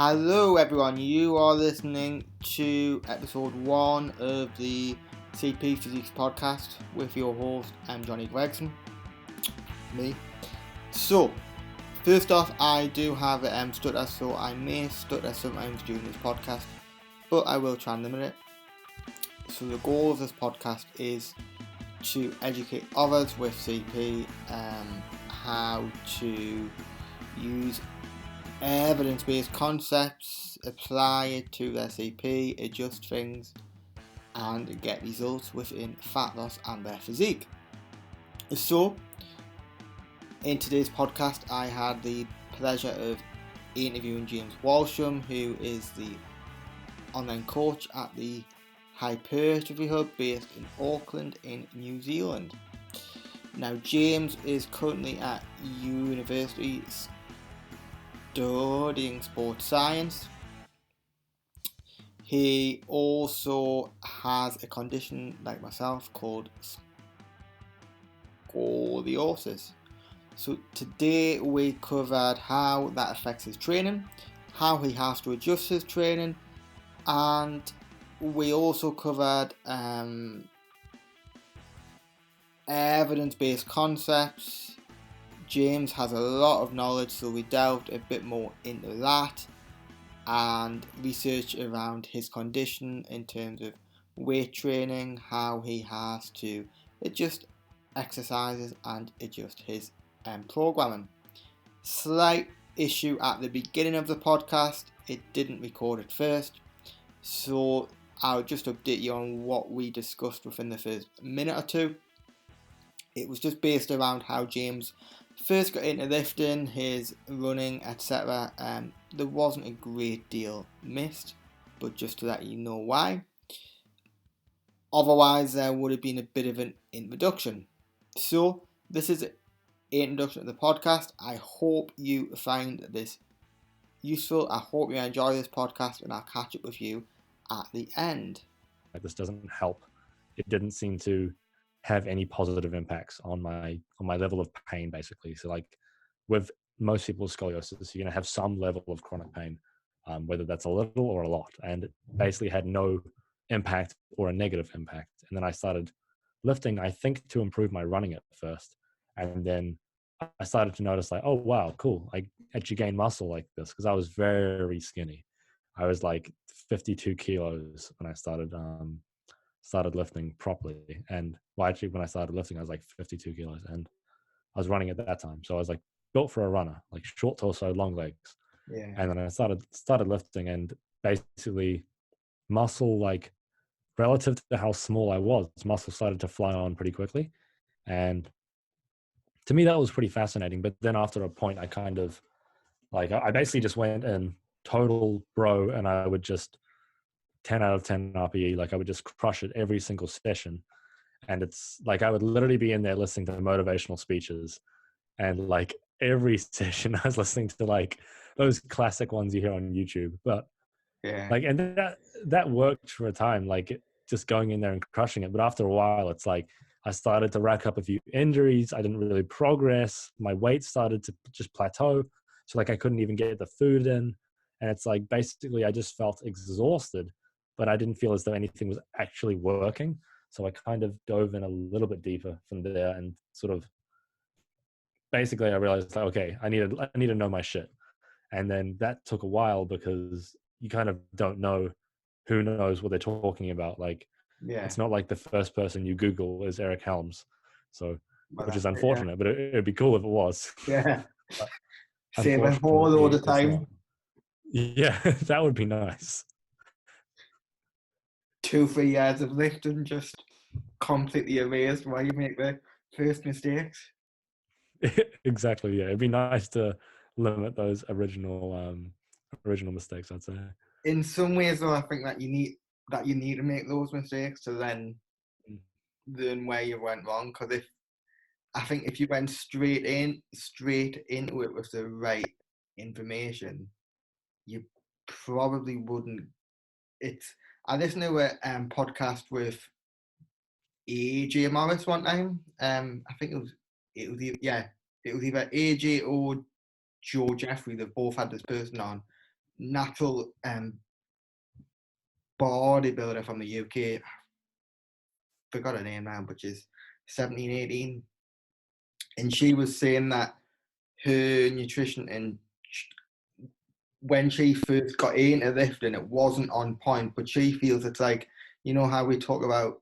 Hello everyone, you are listening to episode 1 of the CP Physiques podcast with your host, Johnny Gregson, me. So, first off, I do have a stutter, so I may stutter sometimes during this podcast, but I will try and limit it. So the goal of this podcast is to educate others with CP, how to use evidence-based concepts, apply it to their CP, adjust things, and get results within fat loss and their physique. So, in today's podcast, I had the pleasure of interviewing James Walsham, who is the online coach at the Hypertrophy Hub based in Auckland in New Zealand. Now, James is currently at university studying sports science. He also has a condition like myself called Scoliosis. So today we covered how that affects his training, how he has to adjust his training, and we also covered evidence-based concepts. James has a lot of knowledge, so we delved a bit more into that and research around his condition in terms of weight training, how he has to adjust exercises and adjust his programming. Slight issue at the beginning of the podcast, it didn't record at first, so I'll just update you on what we discussed within the first minute or two. It was just based around how James first got into lifting, his running, etc. There wasn't a great deal missed, but just to let you know why. Otherwise, there would have been a bit of an introduction. So, this is an introduction to the podcast. I hope you find this useful. I hope you enjoy this podcast, and I'll catch up with you at the end. This doesn't help. It didn't seem to have any positive impacts on my level of pain, basically. So like with most people with scoliosis, you're going to have some level of chronic pain, whether that's a little or a lot, and it basically had no impact or a negative impact. And then I started lifting, I think, to improve my running at first, and then I started to notice like, oh wow, cool, I actually gained muscle like this, because I was very skinny. I was like 52 kilos when I started lifting properly. And well, actually when I started lifting, I was like 52 kilos and I was running at that time. So I was like built for a runner, like short torso, long legs. Yeah. And then I started lifting, and basically muscle, like relative to how small I was, muscle started to fly on pretty quickly. And to me, that was pretty fascinating. But then after a point, I kind of like, I basically just went in total bro, and I would just 10 out of 10 RPE. Like I would just crush it every single session. And it's like, I would literally be in there listening to motivational speeches. And like every session I was listening to like those classic ones you hear on YouTube. But Yeah. like, and that worked for a time, like just going in there and crushing it. But after a while, it's like, I started to rack up a few injuries. I didn't really progress. My weight started to just plateau. So like I couldn't even get the food in. And it's like, basically I just felt exhausted, but I didn't feel as though anything was actually working. So I kind of dove in a little bit deeper from there, and sort of basically I realized like, okay, I need to know my shit. And then that took a while, because you kind of don't know who knows what they're talking about. Like, Yeah. it's not like the first person you Google is Eric Helms. So, Well, which is that's it, unfortunate, but it'd be cool if it was. yeah. But Save a whole all the unfortunately, it's time. not. Yeah, that would be nice. 2-3 years of lifting, just completely amazed why you make the first mistakes. Exactly. Yeah, it'd be nice to limit those original mistakes, I'd say. In some ways, though, I think that you need to make those mistakes to then learn where you went wrong. Because if you went straight into it with the right information, you probably wouldn't. I listened to a podcast with AJ Morris one time. I think it was either AJ or Joe Jeffrey. They've both had this person on, natural bodybuilder from the UK. Forgot her name now, but she's 17, 18. And she was saying that her nutrition and when she first got into lifting, it wasn't on point, but she feels it's like, you know how we talk about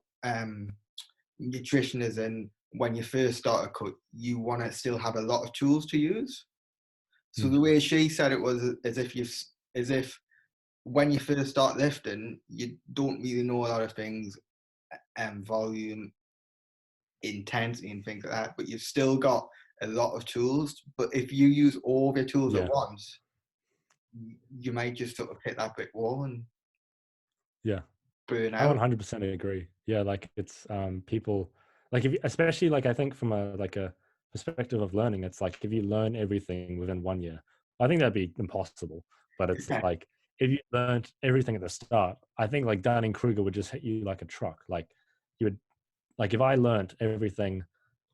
nutrition is in when you first start a cut, you want to still have a lot of tools to use. So the way she said it was as if when you first start lifting, you don't really know a lot of things, volume, intensity, and things like that. But you've still got a lot of tools. But if you use all of your tools at Yeah. once, you might just sort of hit that brick wall and Yeah. burn I out. 100% agree. Yeah, like it's people like if you, especially like I think from a perspective of learning, it's like if you learn everything within 1 year, I think that'd be impossible. But it's Yeah. like if you learned everything at the start, I think like Dunning Kruger would just hit you like a truck. Like you would like if I learned everything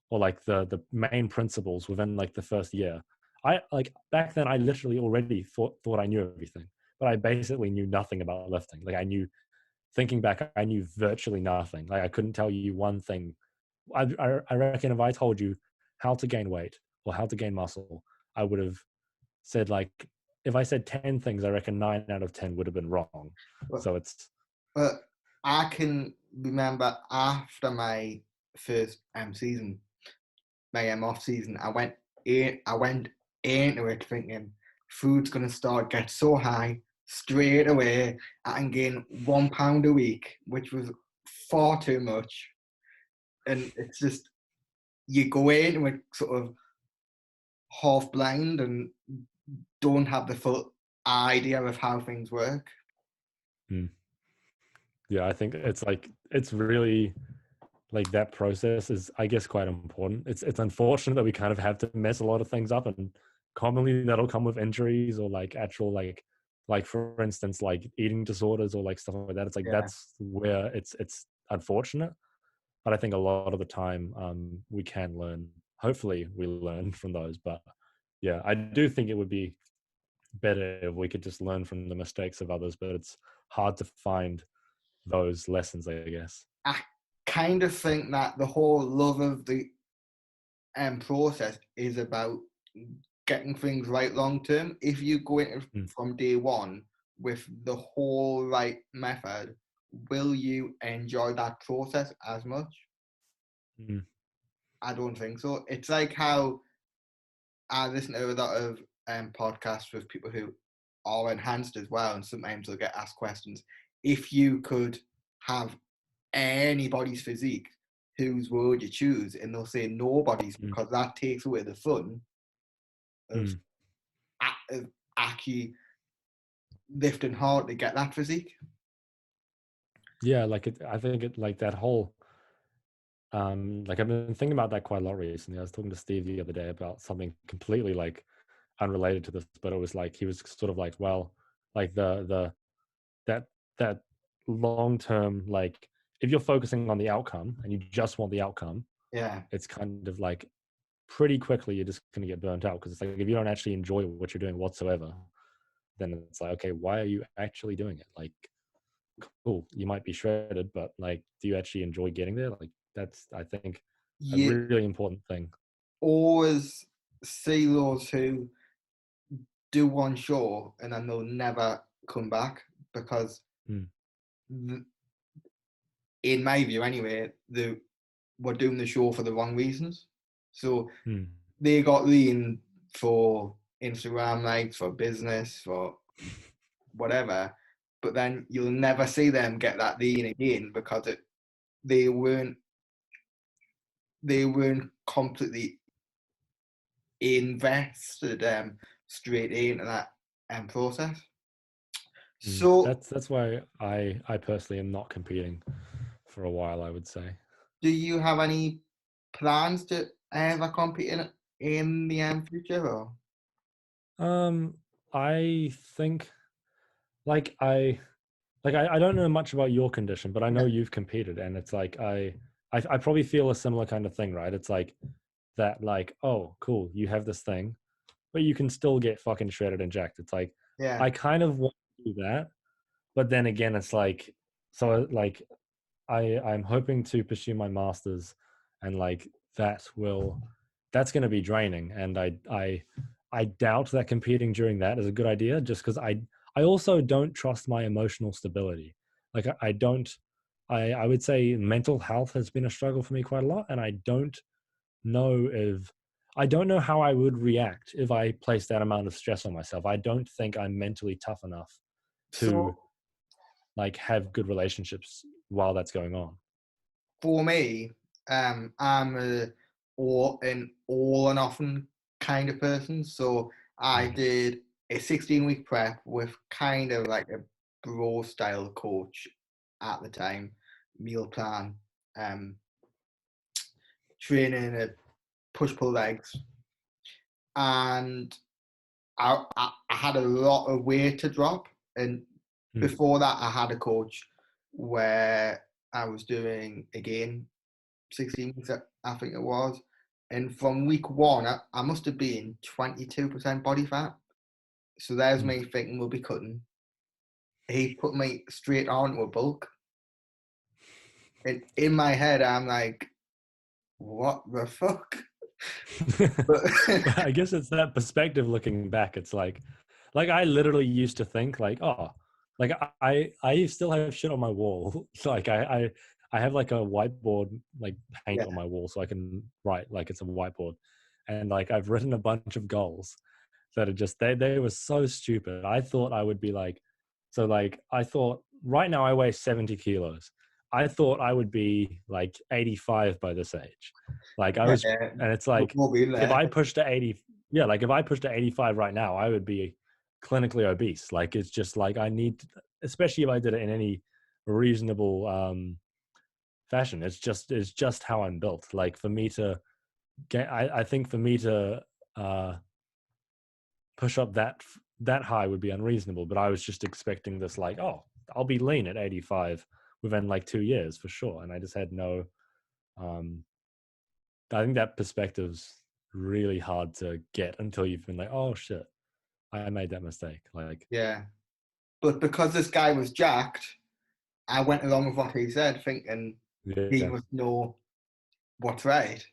or like the main principles within like the first year, I like back then I literally already thought I knew everything, but I basically knew nothing about lifting. Like I knew thinking back, I knew virtually nothing. Like I couldn't tell you one thing. I reckon if I told you how to gain weight or how to gain muscle, I would have said like if I said 10 things, I reckon 9 out of 10 would have been wrong. But, So it's but I can remember after my first season, my off season, I went into it thinking food's gonna start get so high straight away. I can gain 1 pound a week, which was far too much. And it's just you go into it sort of half blind and don't have the full idea of how things work. mm, yeah, I think it's like it's really like that process is I guess quite important. It's unfortunate that we kind of have to mess a lot of things up, and commonly that'll come with injuries or like actual like for instance like eating disorders or like stuff like that. It's like Yeah. that's where it's unfortunate, but I think a lot of the time we can learn. Hopefully we learn from those, but yeah, I do think it would be better if we could just learn from the mistakes of others, but it's hard to find those lessons, I guess. I kind of think that the whole love of the process is about getting things right long term. If you go in Mm, from day one with the whole right method, will you enjoy that process as much? mm, I don't think so. It's like how I listen to a lot of podcasts with people who are enhanced as well, and sometimes they'll get asked questions. If you could have anybody's physique, whose would you choose? And they'll say nobody's mm, because that takes away the fun of, mm. of actually lifting hard to get that physique. Yeah, like I think it like that whole like I've been thinking about that quite a lot recently. I was talking to Steve the other day about something completely like unrelated to this, but it was like he was sort of like, well, like the that that long term, like if you're focusing on the outcome and you just want the outcome, Yeah, it's kind of like pretty quickly you're just going to get burnt out because it's like if you don't actually enjoy what you're doing whatsoever, then it's like, okay, why are you actually doing it? Like, cool, you might be shredded, but like, do you actually enjoy getting there? Like, that's I think a you really important thing. always see those who do one show and then they'll never come back because, Mm, in my view anyway, they were doing the show for the wrong reasons. So mm, they got lean for Instagram likes, for business, for whatever, but then you'll never see them get that lean again because they weren't they weren't completely invested straight into that process. So That's why I personally am not competing for a while, I would say. do you have any plans to ever compete in the future? Or Um, I think like I don't know much about your condition, but I know yeah, you've competed, and it's like I probably feel a similar kind of thing, right? It's like that, like, oh, cool, you have this thing, but you can still get fucking shredded and jacked. It's like Yeah. I kind of want to do that, but then again, it's like, so like I'm hoping to pursue my masters, and like that's going to be draining, and I doubt that competing during that is a good idea, just because I also don't trust my emotional stability. Like I don't, I would say mental health has been a struggle for me quite a lot, and I don't know how I would react if I placed that amount of stress on myself. I don't think I'm mentally tough enough to So like have good relationships while that's going on. for me, I'm an all and often kind of person. So I Mm, did a 16-week prep with kind of like a bro style coach at the time, meal plan, um, training at push pull legs, and I had a lot of weight to drop. And mm, before that, I had a coach where I was doing again 16 weeks, I think it was. And from week one, I must have been 22% body fat. So there's mm. me thinking we'll be cutting. He put me straight onto a bulk. And in my head, I'm like, what the fuck? But But I guess it's that perspective looking back. It's like I literally used to think like, oh, like I still have shit on my wall. Like I have like a whiteboard like paint yeah, on my wall so I can write like it's a whiteboard, and like I've written a bunch of goals that are just they were so stupid. I thought I would be like, so like I thought right now I weigh 70 kilos. I thought I would be like 85 by this age. Like I was, yeah, and it's like we'll be if there. I pushed to 80, yeah, like if I pushed to 85 right now, I would be clinically obese. Like it's just like I need, especially if I did it in any reasonable fashion. It's just how I'm built. Like for me to get, I think for me to uh push up that high would be unreasonable. But I was just expecting this, like, oh, I'll be lean at 85 within like 2 years for sure, and I just had no. Um, I think that perspective's really hard to get until you've been like, oh shit, I made that mistake. Like, Yeah. But because this guy was jacked, I went along with what he said, thinking he yeah, must know what's right.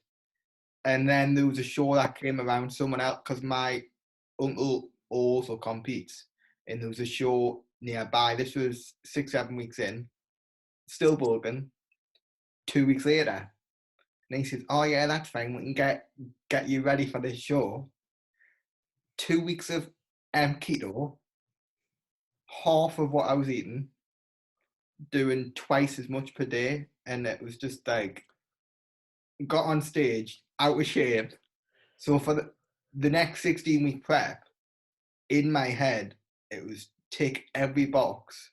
And then there was a show that came around, someone else, because my uncle also competes, and there was a show nearby. This was 6, 7 weeks in, still bulking. 2 weeks later, and he says, "Oh yeah, that's fine. We can get you ready for this show." 2 weeks of keto, half of what I was eating, doing twice as much per day, and it was just like got on stage out of shape. So for the next 16-week prep, in my head, it was tick every box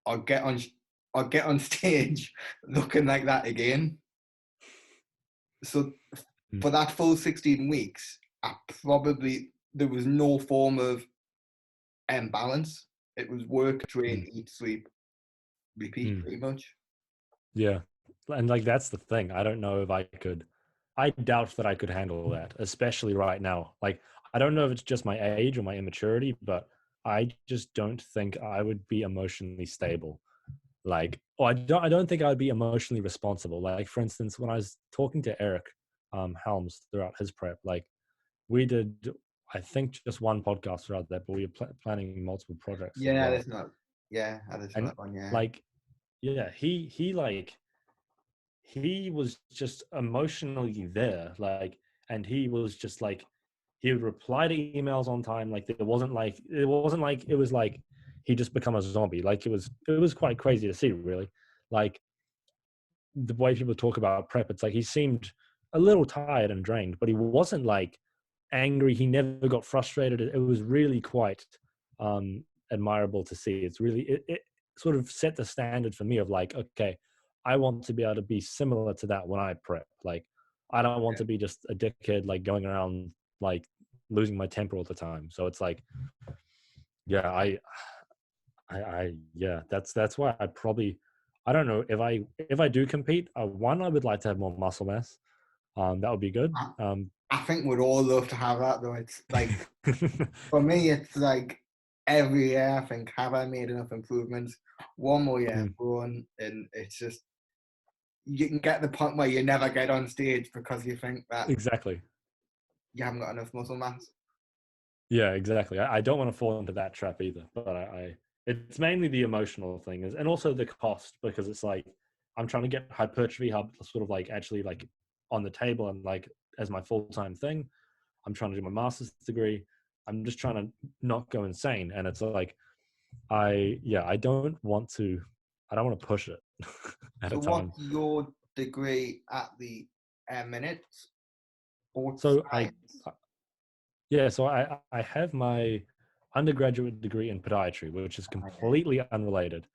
or get on stage looking like that again. So mm, for that full 16 weeks, I probably there was no form of balance. It was work, train, mm, eat, sleep, repeat, mm. pretty much. Yeah, and like that's the thing. I don't know if I could. I doubt that I could handle that, especially right now. Like I don't know if it's just my age or my immaturity, but I just don't think I would be emotionally stable. Like, or I don't think I'd be emotionally responsible. Like, for instance, when I was talking to Eric Helms throughout his prep, like we did, I think just one podcast throughout that, but we were planning multiple projects as Yeah, well. that's not. Yeah, that's And not one. Yeah, like, yeah, he like he was just emotionally there, like, and he was just like he would reply to emails on time. Like it wasn't like it was like he just become a zombie. Like it was quite crazy to see, really. Like the way people talk about prep, it's like he seemed a little tired and drained, but he wasn't like angry. He never got frustrated. It was really quite um, admirable to see. It sort of set the standard for me of like, okay, I want to be able to be similar to that when I prep. Like, I don't want to be just a dickhead like going around like losing my temper all the time. So it's like, yeah, yeah, that's why I probably, I don't know if I do compete. One, I would like to have more muscle mass. That would be good. I, I think we'd all love to have that though. It's like for me, it's like every year I think, have I made enough improvements? One more year Mm, run, and it's just you can get the point where you never get on stage because you think that exactly. you haven't got enough muscle mass. Yeah, exactly. I don't want to fall into that trap either, but it's mainly the emotional thing is, and also the cost because it's like I'm trying to get hypertrophy hub sort of like actually like on the table and like as my full-time thing. I'm trying to do my master's degree. I'm just trying to not go insane. And it's like, I don't want to push it at a So what's time. your degree at the minute? Sports So science? I have my undergraduate degree in podiatry, which is completely unrelated.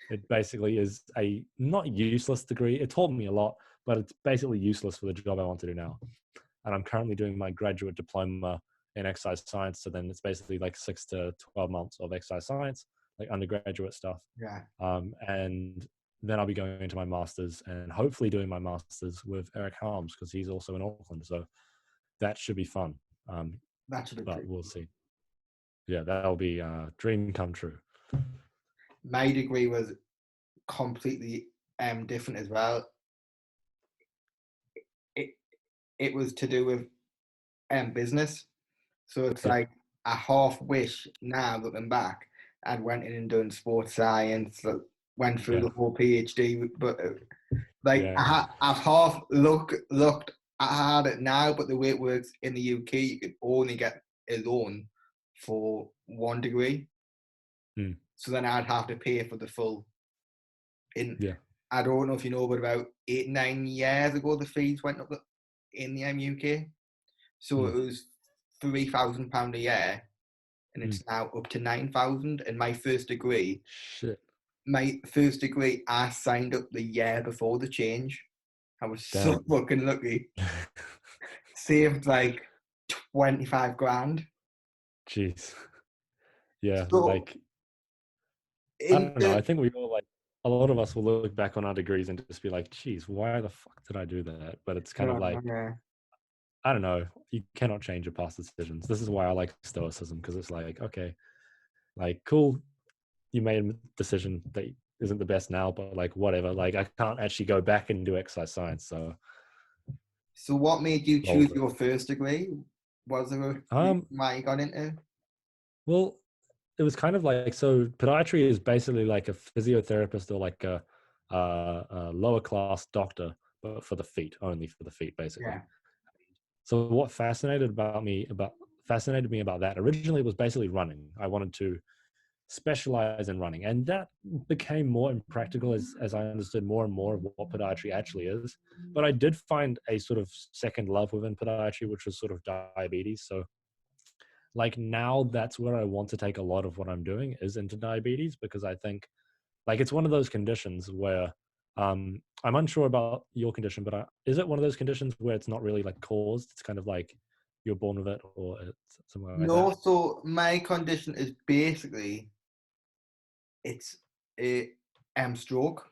It basically is a not useless degree. It taught me a lot, but it's basically useless for the job I want to do now. And I'm currently doing my graduate diploma in exercise science. So then it's basically like 6 to 12 months of exercise science, like undergraduate stuff. Yeah, And then I'll be going into my master's and hopefully doing my master's with Eric Harms because he's also in Auckland. So that should be fun. Um, that should be but pretty we'll cool. see. Yeah, that'll be a dream come true. My degree was completely different as well. It it was to do with business. So it's Yeah, like a half wish now looking back. I'd went in and done sports science, went through yeah, the whole PhD, but like yeah, yeah. I've half looked at it now, but the way it works in the UK, you can only get a loan for one degree. Mm, So then I'd have to pay for the full. In yeah. I don't know if you know, but about 8 9 years ago, the fees went up in the UK. So it Mm, was £3,000 a year, and mm. it's now up to 9,000. And Shit. my first degree, I signed up the year before the change. I was so Damn. fucking lucky. Saved like 25 grand. Jeez. Yeah, So like I in don't know. I the think we all like a lot of us will look back on our degrees and just be like, "Geez, why the fuck did I do that?" But it's kind of like yeah. I don't know. You cannot change your past decisions. This is why I like stoicism because it's like, okay, like cool, you made a decision that isn't the best now, but like whatever. Like I can't actually go back and do exercise science, so So what made you roll choose with it. your first degree? Was there a reason Um, why you got into? well, it was kind of like so. Podiatry is basically like a physiotherapist or like a lower class doctor, but for the feet, only for the feet, basically. Yeah, So what fascinated me about that originally was basically running. I wanted to specialize in running, and that became more impractical as I understood more and more of what podiatry actually is. But I did find a sort of second love within podiatry, which was sort of diabetes. So like now that's where I want to take a lot of what I'm doing is into diabetes because I think like it's one of those conditions where I'm unsure about your condition, but is it one of those conditions where it's not really like caused? It's kind of like you're born with it or it's something like that. no. So my condition is basically it's a stroke.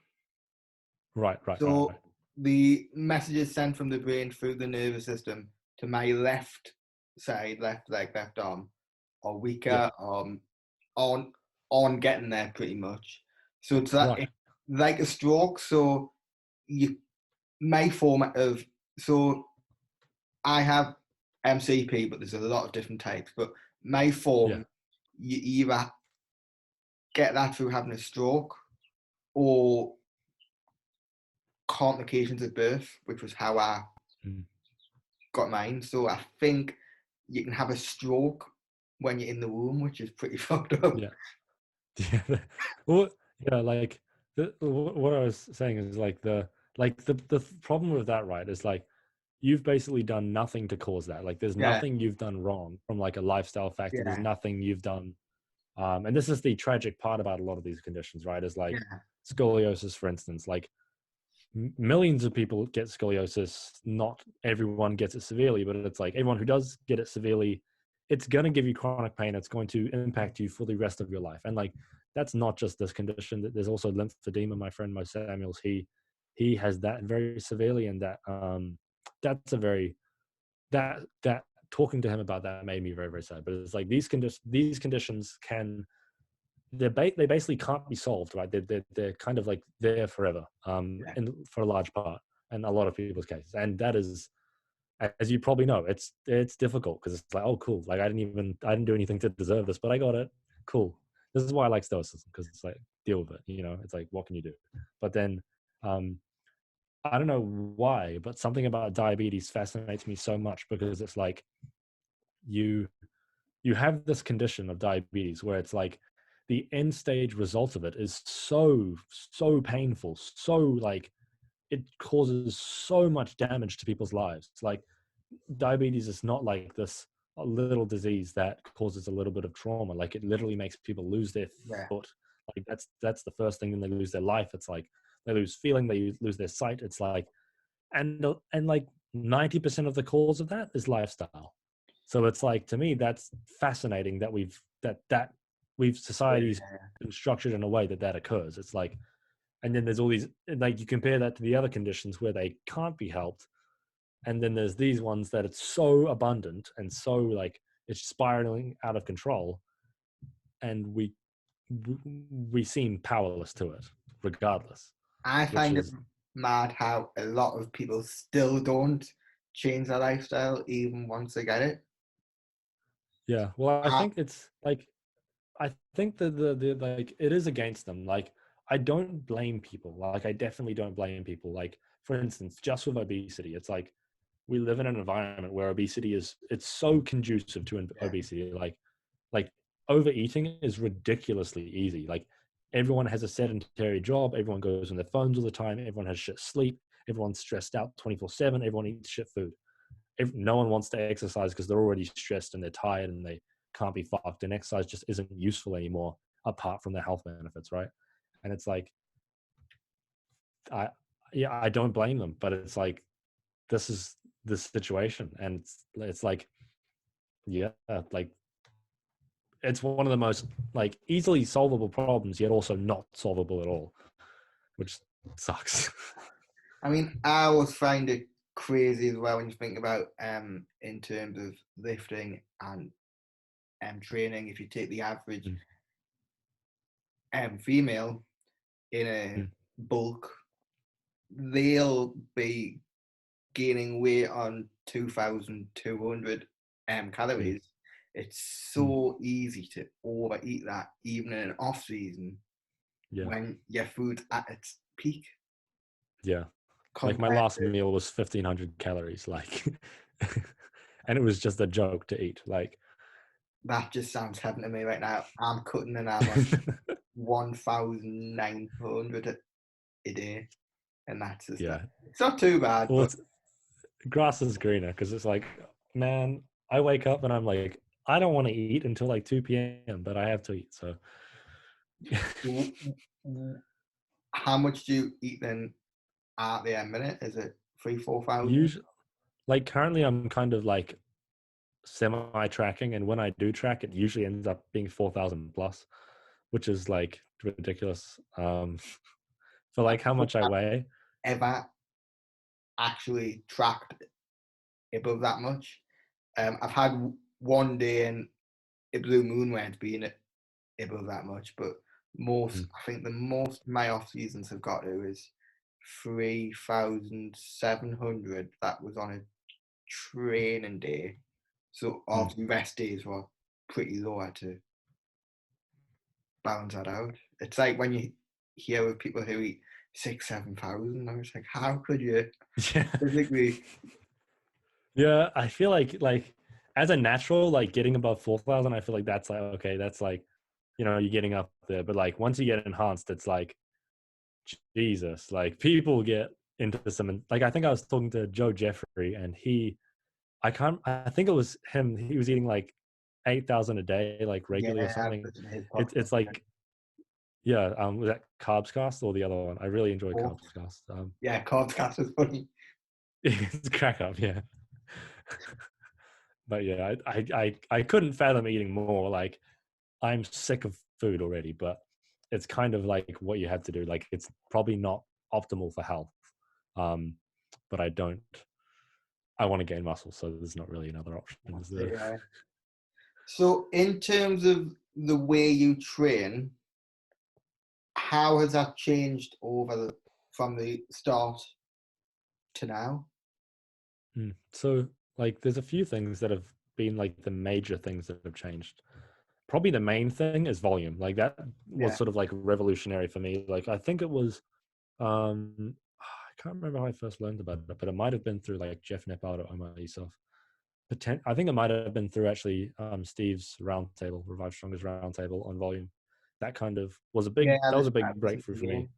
Right, right, right. So the messages sent from the brain through the nervous system to my left side, left leg, left arm, are Yeah, weaker on on getting there pretty much. So right. it's like a stroke. So you my format of so I have MCP, but there's a lot of different types. But my Yeah. form, you either get that through having a stroke or complications at birth, which was how I Mm, got mine. So I think you can have a stroke when you're in the womb, which is pretty fucked up. yeah. Yeah. Well, yeah, like what I was saying is like the problem with that, right, is like you've basically done nothing to cause that. Like there's Yeah, nothing you've done wrong from like a lifestyle factor. There's yeah, nothing you've done. And this is the tragic part about a lot of these conditions, right? Is like yeah, scoliosis, for instance, like millions of people get scoliosis. Not everyone gets it severely, but it's like everyone who does get it severely, it's going to give you chronic pain. It's going to impact you for the rest of your life. And like, that's not just this condition. There's also lymphedema. My friend Mo Samuels, he has that very severely, and that's a very that talking to him about that made me very very sad. But it's like these conditions can they basically can't be solved, right? They're kind of like there forever, Yeah. and for a large part, in a lot of people's cases, and that is, as you probably know, it's difficult because it's like, oh, cool, like I didn't do anything to deserve this, but I got it, cool. This is why I like stoicism, because it's like, deal with it, it's like, what can you do? But then, um, I don't know why, but something about diabetes fascinates me so much, because it's like you you have this condition of diabetes where it's like the end stage result of it is so painful, so like it causes so much damage to people's lives. It's like diabetes is not like this a little disease that causes a little bit of trauma. Like it literally makes people lose their Yeah. foot. Like that's the first thing. Then they lose their life. It's like they lose feeling, they lose their sight. It's like, and like 90% of the cause of that is lifestyle. So it's like, to me, that's fascinating that we've society's Yeah. been structured in a way that occurs. It's like, and then there's all these, like, you compare that to the other conditions where they can't be helped, and then there's these ones that it's so abundant and so like it's spiraling out of control, and we seem powerless to it regardless, I which find it is, mad how a lot of people still don't change their lifestyle even once they get it. yeah. Well, I I, think it's like, I think that the like it is against them. Like, I don't blame people. Like, I definitely don't blame people. Like, for instance, just with obesity, it's like we live in an environment where obesity is, it's so conducive to yeah, obesity. Like overeating is ridiculously easy. Like, everyone has a sedentary job. Everyone goes on their phones all the time. Everyone has shit sleep. Everyone's stressed out 24/7. Everyone eats shit food. No one wants to exercise because they're already stressed and they're tired and they can't be fucked. And exercise just isn't useful anymore apart from the health benefits, right? And it's like, I yeah, I don't blame them, but it's like, this is the situation, and it's like, yeah, like it's one of the most like easily solvable problems, yet also not solvable at all, which sucks. I mean, I always find it crazy as well when you think about in terms of lifting and training. If you take the average Mm, female in a mm, bulk, they'll be gaining weight on 2,200 mm, calories. It's mm. so easy to overeat that even in an off season Yeah, when your food's at its peak yeah. Like, my compared last to meal was 1,500 calories, like, and it was just a joke to eat. Like, that. Just sounds heaven to me right now. I'm cutting and I'm on 1,900 a day, and that's just yeah. it's not too bad, Well, but it's grass is greener, because it's like, man, I wake up and I'm like, I don't want to eat until like 2 p.m., but I have to eat. So w- w- how much do you eat then at the end minute? Is it 3, 4 thousand? usually, like, currently I'm kind of like semi tracking, and when I do track, it usually ends up being 4,000 plus, which is like ridiculous. For like how much I weigh. Ever actually tracked above that much? I've had one day in a blue moon where it's been above that much, but Mm, I think the most my off seasons have got to is 3,700. That was on a training day. So mm. obviously rest days were pretty low. I had to balance that out. It's like when you hear of people who eat 6, 7 thousand. I was like, how could you Yeah. physically? Yeah, I feel like as a natural, like getting above 4,000, I feel like that's like, okay, that's like, you're getting up there. But like once you get enhanced, it's like, Jesus, like people get into some, like, I think I was talking to Joe Jeffrey, and I think it was him. He was eating like 8,000 a day, like Yeah, regularly or I've something. listened to his It's podcast. like, yeah, was that Carbs Cast or the other one? I really enjoy Both. Carbs Cast. Yeah, Codcast is funny. It's crack up, yeah. But yeah, I couldn't fathom eating more. Like, I'm sick of food already, but it's kind of like what you have to do. Like, it's probably not optimal for health. Um, but I want to gain muscle, so there's not really another option, is That's it, there? yeah. So in terms of the way you train, how has that changed from the start to now? So, like, there's a few things that have been like the major things that have changed. Probably the main thing is volume. Like that was Yeah, sort of like revolutionary for me. Like I think it was I can't remember how I first learned about it, but it might have been through like Jeff Nepard or Omar Yusuf. I think it might have been through actually Steve's roundtable, Revive Strongest roundtable on volume. That kind of was a yeah, big that was this a big I've listened breakthrough to, for yeah. me.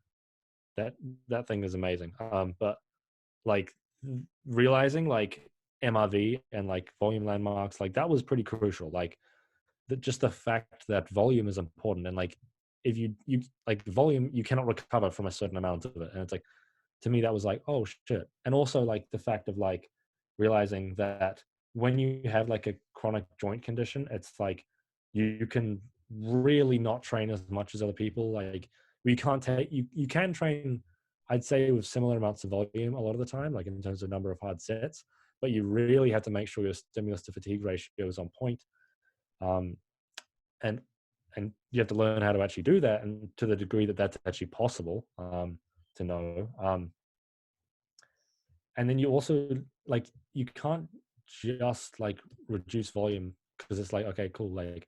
That thing is amazing. But like realizing like MRV and like volume landmarks, like that was pretty crucial. Like just the fact that volume is important, and like if you like volume, you cannot recover from a certain amount of it, and it's like to me that was like, oh shit. And also like the fact of like realizing that when you have like a chronic joint condition, it's like you can really not train as much as other people. Like we can't take you can train, I'd say, with similar amounts of volume a lot of the time, like in terms of number of hard sets, but you really have to make sure your stimulus to fatigue ratio is on point. um, and and you have to learn how to actually do that, and to the degree that that's actually possible, to know. And then you also like you can't just like reduce volume because it's like, okay, cool, like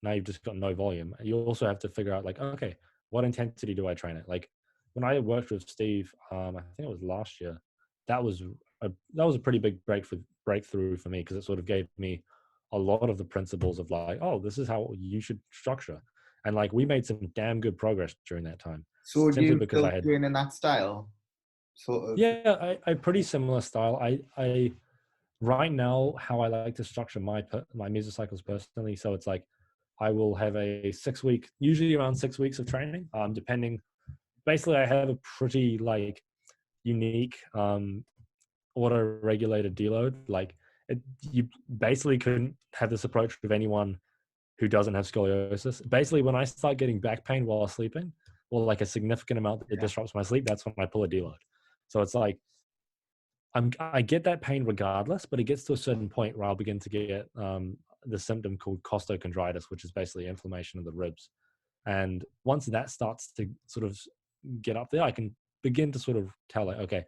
now you've just got no volume. You also have to figure out like, okay, what intensity do I train at? Like when I worked with Steve, I think it was last year, that was that was a pretty big breakthrough for me, because it sort of gave me a lot of the principles of like, oh, this is how you should structure. And like we made some damn good progress during that time, So do simply you because I still had, train in that style? Sort of. yeah, I pretty similar style. I right now how I like to structure my mesocycles personally. So it's like I will have a 6 week, usually around 6 weeks of training, depending. Basically, I have a pretty like unique auto-regulated deload. Like you basically couldn't have this approach with anyone who doesn't have scoliosis. Basically, when I start getting back pain while sleeping, or like a significant amount that Yeah. disrupts my sleep, that's when I pull a deload. So it's like I get that pain regardless, but it gets to a certain point where I'll begin to get the symptom called costochondritis, which is basically inflammation of the ribs. And once that starts to sort of get up there, I can begin to sort of tell, like, okay,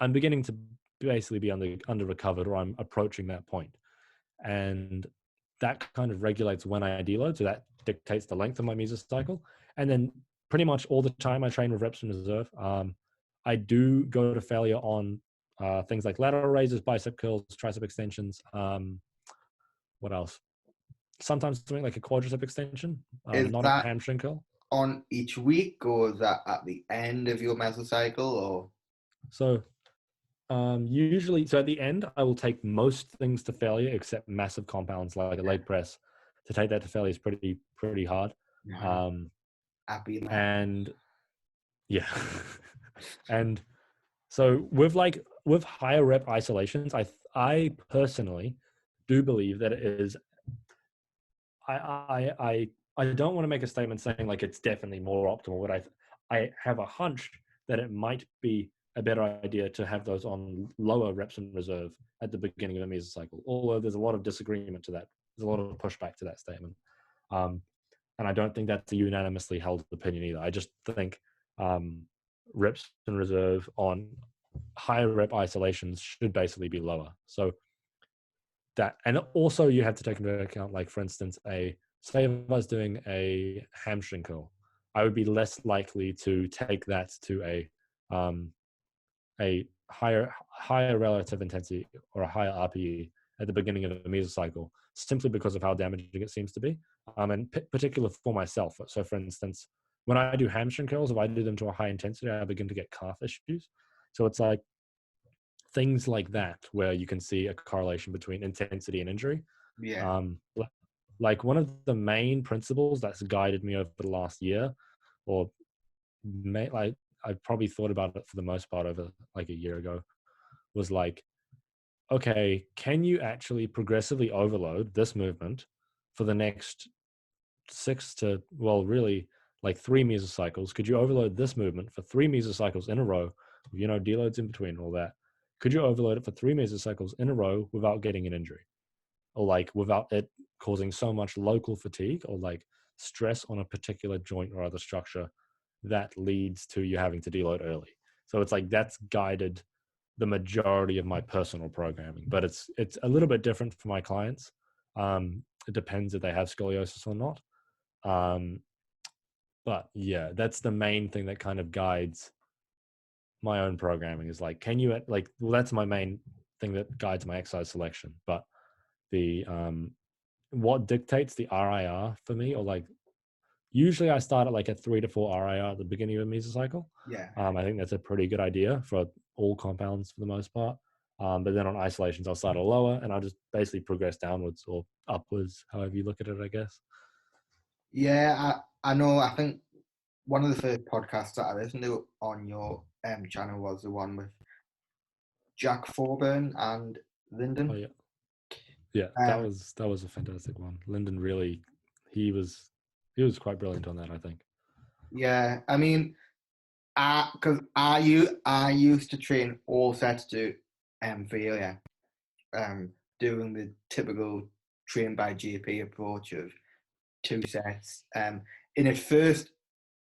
I'm beginning to basically be under recovered, or I'm approaching that point. And that kind of regulates when I deload. So that dictates the length of my mesocycle. And then pretty much all the time I train with reps in reserve. I do go to failure on things like lateral raises, bicep curls, tricep extensions. What else? Sometimes doing like a quadricep extension, Is not a that hamstring curl. on each week, or is that at the end of your mesocycle, or? So usually, so at the end, I will take most things to failure except massive compounds like a Yeah, leg press. To take that to failure is pretty hard. no, Um, I've been there. and yeah, and so with higher rep isolations, I personally do believe that it is. I don't want to make a statement saying like it's definitely more optimal, but I have a hunch that it might be a better idea to have those on lower reps in reserve at the beginning of a mesocycle. Although there's a lot of disagreement to that, there's a lot of pushback to that statement, um, and I don't think that's a unanimously held opinion either. I just think um, reps in reserve on higher rep isolations should basically be lower. So that, and also you have to take into account, like for instance, say if I was doing a hamstring curl, I would be less likely to take that to a higher relative intensity or a higher RPE at the beginning of a mesocycle, simply because of how damaging it seems to be, and particular for myself. So for instance, when I do hamstring curls, if I do them to a high intensity, I begin to get calf issues. So it's like things like that where you can see a correlation between intensity and injury. Yeah, um, like one of the main principles that's guided me over the last year, or like I've probably thought about it for the most part over like a year ago, was like, okay, can you actually progressively overload this movement for the next really like 3 mesocycles? Could you overload this movement for 3 mesocycles in a row, deloads in between, all that? Could you overload it for 3 mesocycles in a row without getting an injury, or like without it causing so much local fatigue or like stress on a particular joint or other structure that leads to you having to deload early. So it's like that's guided the majority of my personal programming, but it's a little bit different for my clients. It depends if they have scoliosis or not. But yeah, that's the main thing that kind of guides my own programming is like, can you well, that's my main thing that guides my exercise selection. But the what dictates the RIR for me, or like usually I start at like a 3 to 4 RIR at the beginning of a mesocycle. Yeah. I think that's a pretty good idea for all compounds for the most part. But then on isolations, I'll start at lower and I'll just basically progress downwards or upwards, however you look at it, I guess. Yeah, I know. I think one of the first podcasts that I listened to on your channel was the one with Jack Forburn and Lyndon. Oh yeah, yeah, Um, that was a fantastic one. Lyndon really, he was quite brilliant on that, I think. yeah, I mean, I used to train all sets to failure, doing the typical train by GP approach of 2 sets. And at first,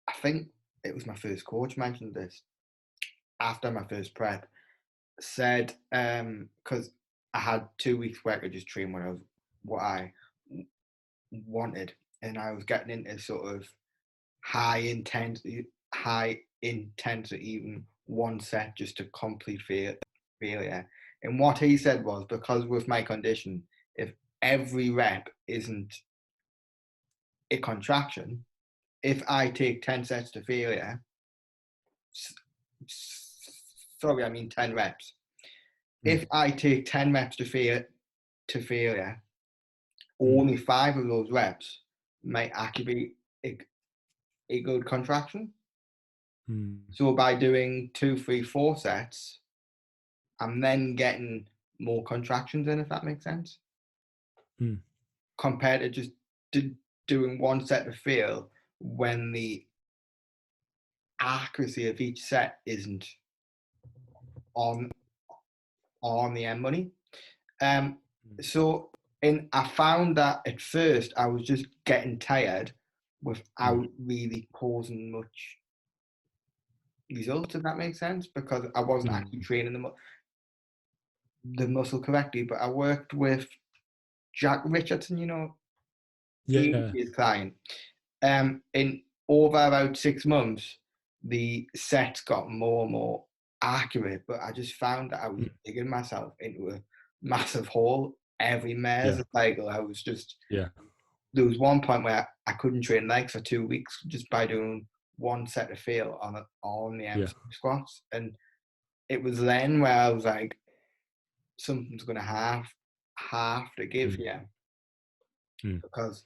I think it was my first coach mentioned this after my first prep, said because I had 2 weeks where I could just train when I was what I wanted, and I was getting into sort of high intensity, even 1 set just to complete failure. And what he said was, because with my condition, if every rep isn't a contraction, if I take 10 sets to failure, sorry, I mean 10 reps. If I take 10 reps to failure, only 5 of those reps might actually be a good contraction. So by doing 2, 3, 4 sets, I'm then getting more contractions in, if that makes sense. Compared to just doing 1 set to fail when the accuracy of each set isn't on the end money. So, and I found that at first I was just getting tired without really causing much results, if that makes sense, because I wasn't actually training the muscle correctly. But I worked with Jack Richardson, his client. In over about 6 months, the sets got more and more accurate, but I just found that I was digging myself into a massive hole every mesocycle. I was just, there was one point where I couldn't train legs for 2 weeks just by doing 1 set to fail on the MC squats. And it was then where I was like, something's going to have to give here, because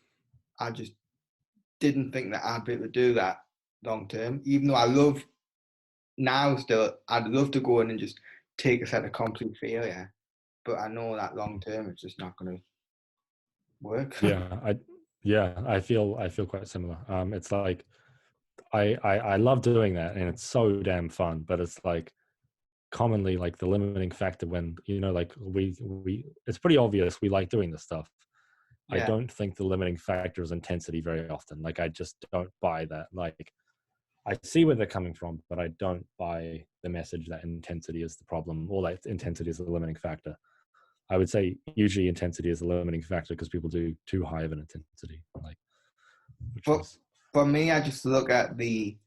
I just didn't think that I'd be able to do that long term, even though I love now still, I'd love to go in and just take a set of complete failure, but I know that long term it's just not going to work. I feel quite similar. It's like I love doing that and it's so damn fun, but it's like commonly like the limiting factor when like we it's pretty obvious we like doing this stuff. I don't think the limiting factor is intensity very often. Like I just don't buy that. Like I see where they're coming from, but I don't buy the message that intensity is the problem or that intensity is the limiting factor. I would say usually intensity is the limiting factor because people do too high of an intensity. Like, for me, I just look at the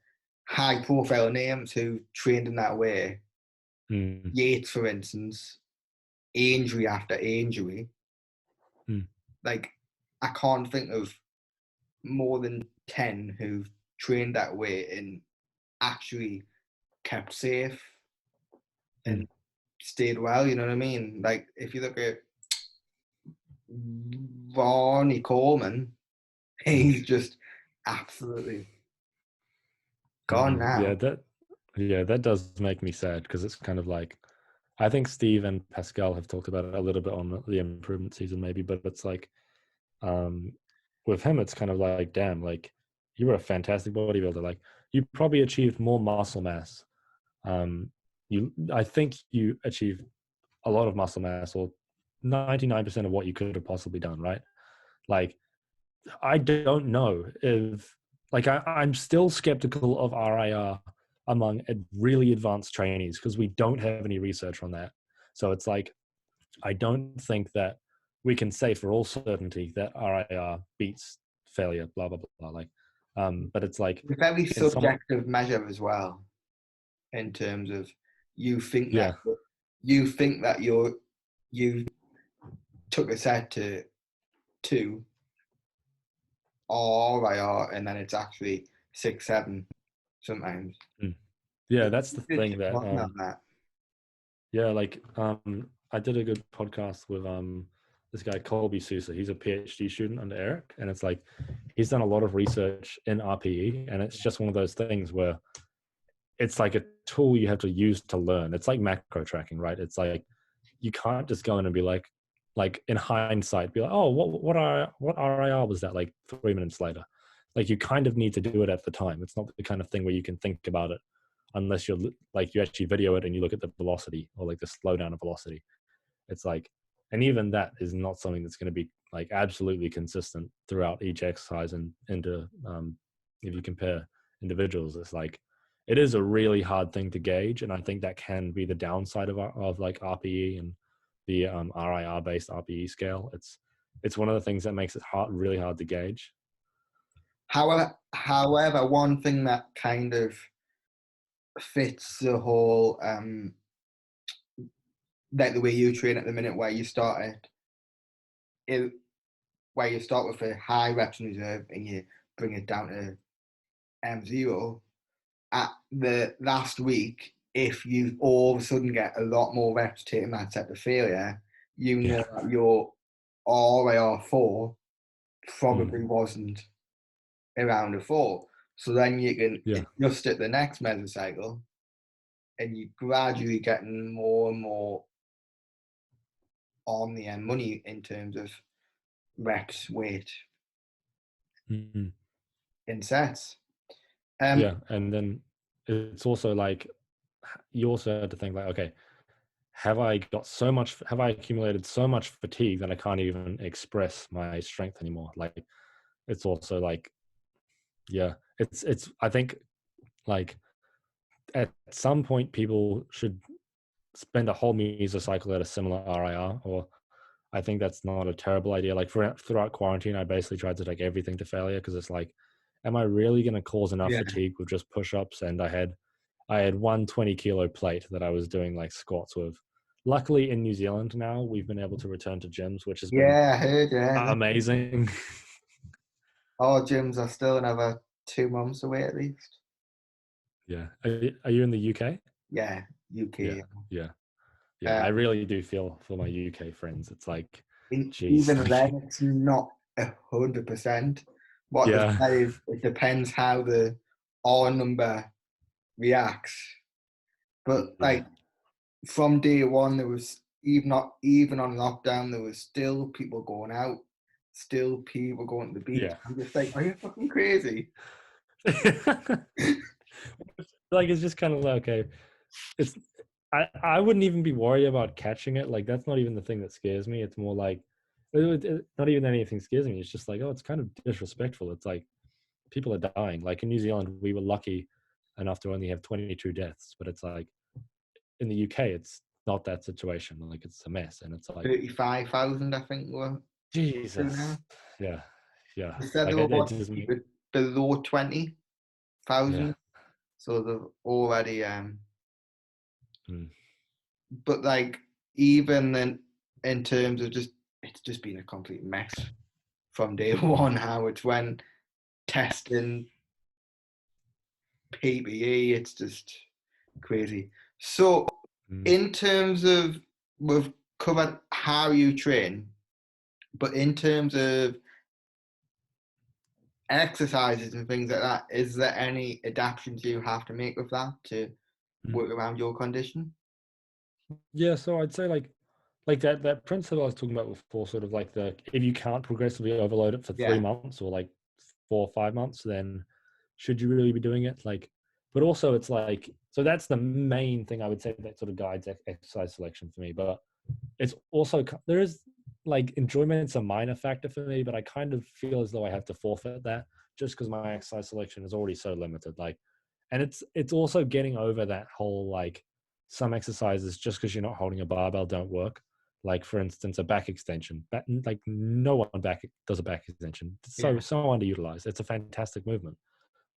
high profile names who trained in that way. Yates, for instance, injury after injury. Like, I can't think of more than 10 who've trained that way and actually kept safe and stayed well, you know what I mean? Like, if you look at Ronnie Coleman, he's just absolutely gone now. That does make me sad because it's kind of like, I think Steve and Pascal have talked about it a little bit on the improvement season maybe, but it's like, with him, it's kind of like, damn, like you were a fantastic bodybuilder. Like you probably achieved more muscle mass. I think you achieved a lot of muscle mass, or 99% of what you could have possibly done, right? Like, I don't know if like I'm still skeptical of RIR among really advanced trainees because we don't have any research on that. So it's like, I don't think that we can say for all certainty that RIR beats failure, blah, blah, blah. Like, but it's like, It's a very in some, subjective measure as well, in terms of you think that yeah, you think that you took a set to 2 or RIR, and then it's actually 6, 7 sometimes. mm. Yeah, It's that's the good thing to that, talk about that. yeah, like, I did a good podcast with, this guy, Colby Sousa. He's a PhD student under Eric. And it's like, he's done a lot of research in RPE. And it's just one of those things where it's like a tool you have to use to learn. It's like macro tracking, right? It's like, you can't just go in and be like in hindsight, be like, oh, what RIR was that like 3 minutes later? Like, you kind of need to do it at the time. It's not the kind of thing where you can think about it unless you're like, you actually video it and you look at the velocity or like the slowdown of velocity. It's like, and even that is not something that's going to be like absolutely consistent throughout each exercise. And into if you compare individuals, it's like, it is a really hard thing to gauge. And I think that can be the downside of like RPE and the RIR based RPE scale. It's one of the things that makes it really hard to gauge. However, one thing that kind of fits the whole like the way you train at the minute, where you start with a high reps in reserve and you bring it down to M0 at the last week. If you all of a sudden get a lot more reps taking that set to failure, you know Yeah. that your RAR4 Mm. probably wasn't around a 4. So then you can Yeah. adjust it the next mesocycle, and you gradually getting more and more on the end money in terms of reps, weight, Mm. in sets. Yeah. And then it's also like, you also have to think like, okay, have I accumulated so much fatigue that I can't even express my strength anymore? Like, it's also like, yeah, I think like at some point people should spend a whole mesocycle at a similar RIR, or I think that's not a terrible idea. Like, throughout quarantine, I basically tried to take everything to failure because it's like, am I really going to cause enough Yeah. fatigue with just push-ups? And I had one 20-kilo plate that I was doing like squats with. Luckily, in New Zealand now, we've been able to return to gyms, which has been Yeah, I heard, yeah. amazing. Our gyms are still another 2 months away at least. Yeah. Are you in the UK? Yeah, Yeah. UK. Yeah. Yeah. I Um, really do feel for my UK friends. It's like, geez. Even then, it's not 100%. What they Yeah. say is it depends how the R number reacts. But Yeah. like from day one, there was even on lockdown, there was still people going out, still people going to the beach. Yeah. I'm just like, are you fucking crazy? Like, it's just kind of like, okay, it's, I wouldn't even be worried about catching it. Like, that's not even the thing that scares me. It's more like, not even anything scares me. It's just like, oh, it's kind of disrespectful. It's like, people are dying. Like, in New Zealand, we were lucky enough to only have 22 deaths, but it's like, in the UK, it's not that situation. Like, it's a mess. And it's like, 35,000, I think, were through Jesus. now. Yeah. Yeah. They said they Like, were it wanting to just keep me. it below Yeah. 20,000, so they've already Mm. but like even then, in terms of just, it's just been a complete mess from day one. How it's went testing PPE, it's just crazy. So Mm. in terms of, we've covered how you train, but in terms of exercises and things like that, is there any adaptations you have to make with that to Mm. work around your condition? Yeah. So I'd say like that principle I was talking about before, sort of like the, if you can't progressively overload it for 3 Yeah. months or like 4 or 5 months, then should you really be doing it? Like, but also it's like, so that's the main thing I would say that sort of guides exercise selection for me. But it's also, there is like enjoyment's a minor factor for me, but I kind of feel as though I have to forfeit that just because my exercise selection is already so limited. Like, and it's also getting over that whole like some exercises just because you're not holding a barbell don't work. Like for instance, a back extension. Like no one back does a back extension. It's Yeah. so underutilized. It's a fantastic movement,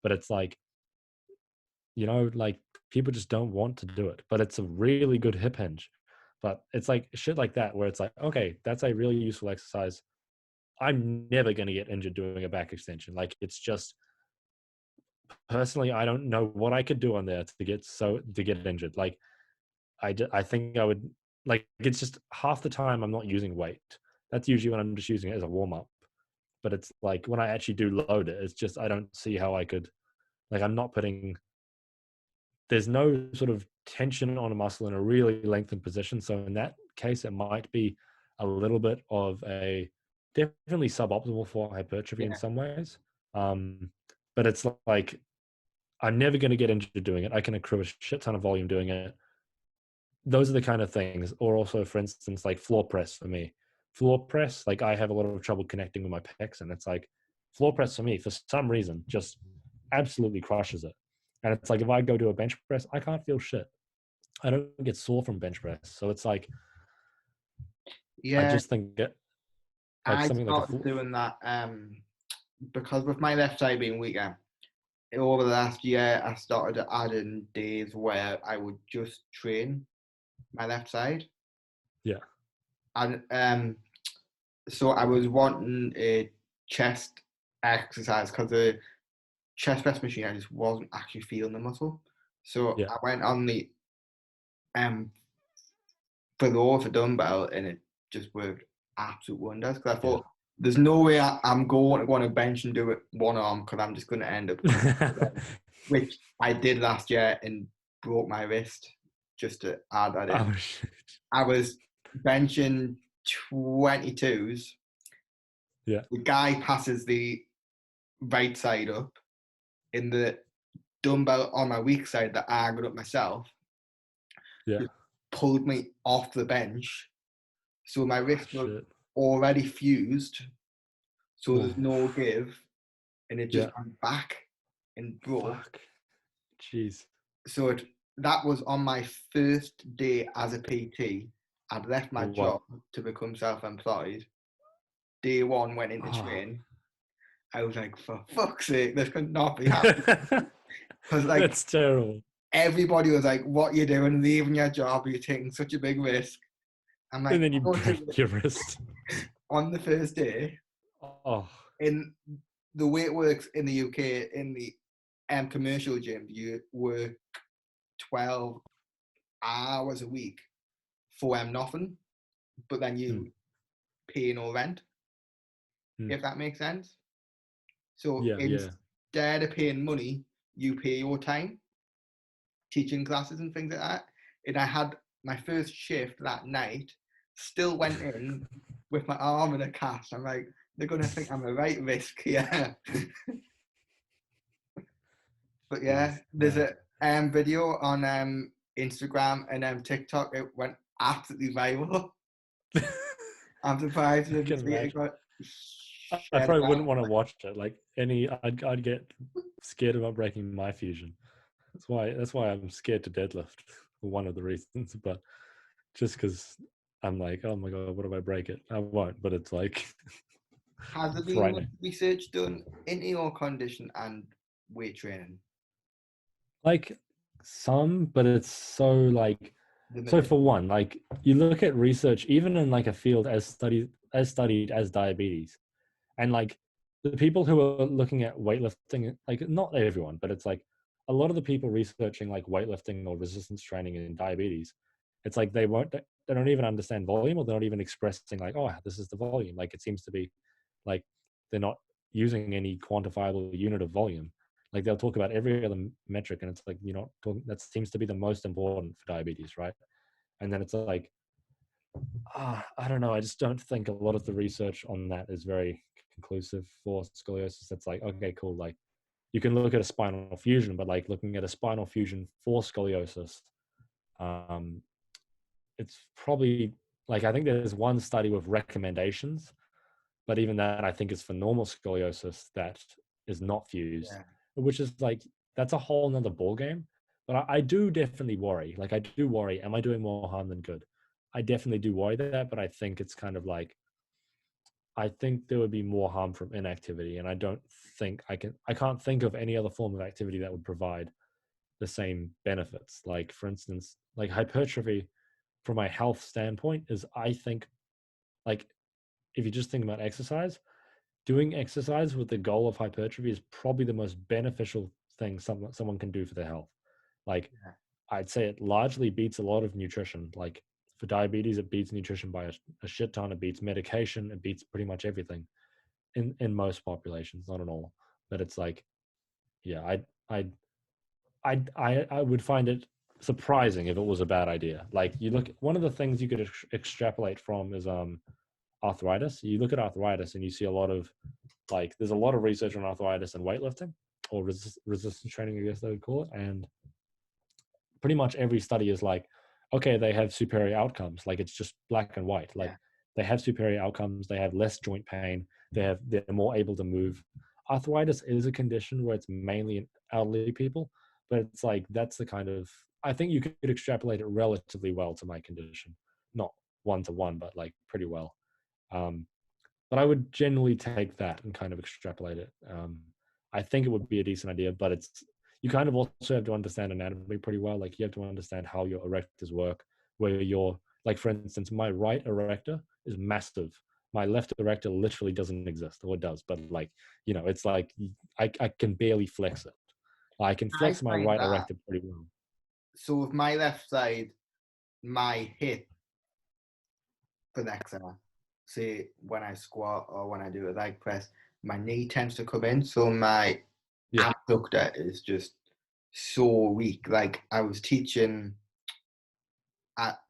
but it's like, you know, like people just don't want to do it. But it's a really good hip hinge. But it's like shit like that where it's like, okay, that's a really useful exercise. I'm never going to get injured doing a back extension. Like it's just personally, I don't know what I could do on there to get injured. Like I think I would like it's just half the time I'm not using weight. That's usually when I'm just using it as a warm up. But it's like when I actually do load it, it's just I don't see how I could like I'm not putting there's no sort of tension on a muscle in a really lengthened position. So in that case, it might be a little bit of a definitely suboptimal for hypertrophy in Yeah. some ways. But it's like I'm never going to get injured doing it. I can accrue a shit ton of volume doing it. Those are the kind of things. Or also, for instance, like floor press for me. Floor press, like I have a lot of trouble connecting with my pecs, and it's like floor press for me, for some reason, just absolutely crushes it. And it's like if I go do a bench press, I can't feel shit. I don't get sore from bench press. So it's like I Yeah. just think it like I something like a started doing that because with my left side being weaker, over the last year, I started to add in days where I would just train my left side. yeah, And so I was wanting a chest exercise because the chest press machine, I just wasn't actually feeling the muscle. So yeah, I went on the um for dumbbell and it just worked absolute wonders because I yeah. thought there's no way I'm going to go on a bench and do it one arm because I'm just going to end up which I did last year and broke my wrist. Just to add that in, Oh shit. I was benching 22s. Yeah, The guy passes the right side up in the dumbbell on my weak side that I got up myself. yeah. Just pulled me off the bench, so my Oh wrist was shit. already fused, so Oh, there's no give, and it just yeah. went back and broke. Fuck. Jeez. So that was on my first day as a PT. I'd left my What? job to become self-employed. Day one went into Oh. train. I was like, for fuck's sake, this could not be happening. Because like That's terrible. everybody was like, what you doing, leaving your job, you're taking such a big risk. I'm like, And then you I go to break your wrist. on the first day, Oh, in the way it works in the UK, in the commercial gym, you work 12 hours a week for nothing, but then mm, you pay no rent, mm. if that makes sense. So Yeah, yeah. instead of paying money, you pay your time teaching classes and things like that. And I had my first shift that night, still went in with my arm in a cast. I'm like, they're going to think I'm a right risk here. But yeah, Jeez, there's man. a video on Instagram and TikTok. It went absolutely viral. I'm surprised I it can it imagine. got I shared probably wouldn't about. want to watch it. Like I'd get scared about breaking my fusion. That's why I'm scared to deadlift. One of the reasons, but just because I'm like, oh my god, what if I break it? I won't, but it's like Has there been much frightening. research done into your condition and weight training? Like some, but it's so like so Limited. for one, like you look at research, even in like a field as studied as diabetes, and like the people who are looking at weightlifting, like not everyone, but it's like a lot of the people researching like weightlifting or resistance training in diabetes, it's like they don't even understand volume, or they're not even expressing like, oh, this is the volume. Like it seems to be like they're not using any quantifiable unit of volume. Like they'll talk about every other metric, and it's like you're not talking. That seems to be the most important for diabetes, right? And then it's like, I don't know. I just don't think a lot of the research on that is very conclusive for scoliosis. It's like, okay, cool. Like you can look at a spinal fusion, but like looking at a spinal fusion for scoliosis, um, it's probably like I think there's one study with recommendations, but even that I think is for normal scoliosis that is not fused, Yeah. which is like that's a whole nother ball game. But I do definitely worry. Like I do worry, am I doing more harm than good? I definitely do worry that, but I think it's kind of like I think there would be more harm from inactivity, and I don't think I can't think of any other form of activity that would provide the same benefits. Like for instance, like hypertrophy from a health standpoint is I think like if you just think about exercise, doing exercise with the goal of hypertrophy is probably the most beneficial thing someone can do for their health. Like Yeah. I'd say it largely beats a lot of nutrition. Like for diabetes, it beats nutrition by a shit ton. It beats medication. It beats pretty much everything in most populations, not in all. But it's like, yeah, I would find it surprising if it was a bad idea. Like you look, one of the things you could extrapolate from is arthritis. You look at arthritis and you see a lot of like there's a lot of research on arthritis and weightlifting or resistance training, I guess they would call it. And pretty much every study is like, okay, they have superior outcomes. Like it's just black and white. Like Yeah. they have superior outcomes. They have less joint pain. They're more able to move. Arthritis is a condition where it's mainly in elderly people, but it's like that's the kind of I think you could extrapolate it relatively well to my condition, not one to one, but like pretty well. Um, but I would generally take that and kind of extrapolate it. I think it would be a decent idea, but it's you kind of also have to understand anatomy pretty well. Like you have to understand how your erectors work, where your like for instance, my right erector is massive. My left erector literally doesn't exist, or it does, but like it's like I can barely flex it. I can I flex my find right that erector pretty well. so with my left side, my hip flexor, say when I squat or when I do a leg press, my knee tends to come in, so my Yeah, abductor is just so weak. Like I